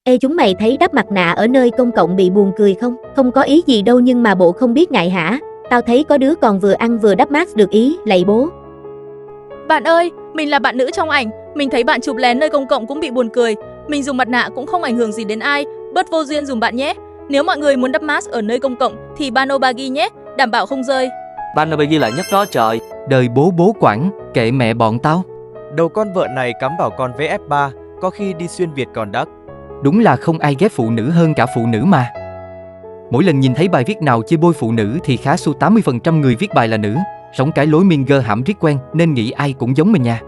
Ê chúng mày thấy đắp mặt nạ ở nơi công cộng bị buồn cười không? Không có ý gì đâu nhưng mà bộ không biết ngại hả? Tao thấy có đứa còn vừa ăn vừa đắp mask được ý, lạy bố. Bạn ơi, mình là bạn nữ trong ảnh, mình thấy bạn chụp lén nơi công cộng cũng bị buồn cười. Mình dùng mặt nạ cũng không ảnh hưởng gì đến ai, bớt vô duyên dùm bạn nhé. Nếu mọi người muốn đắp mask ở nơi công cộng thì Bano Bagi nhé, đảm bảo không rơi. Bano Bagi lại nhắc đó trời. Đời bố quản, kệ mẹ bọn tao. Đầu con vợ này cắm bảo con VF3, có khi đi xuyên Việt còn đắt. Đúng là không ai ghét phụ nữ hơn cả phụ nữ mà. Mỗi lần nhìn thấy bài viết nào chê bôi phụ nữ thì khá su 80% người viết bài là nữ. Sống cái lối miên gơ hãm riết quen nên nghĩ ai cũng giống mình nha.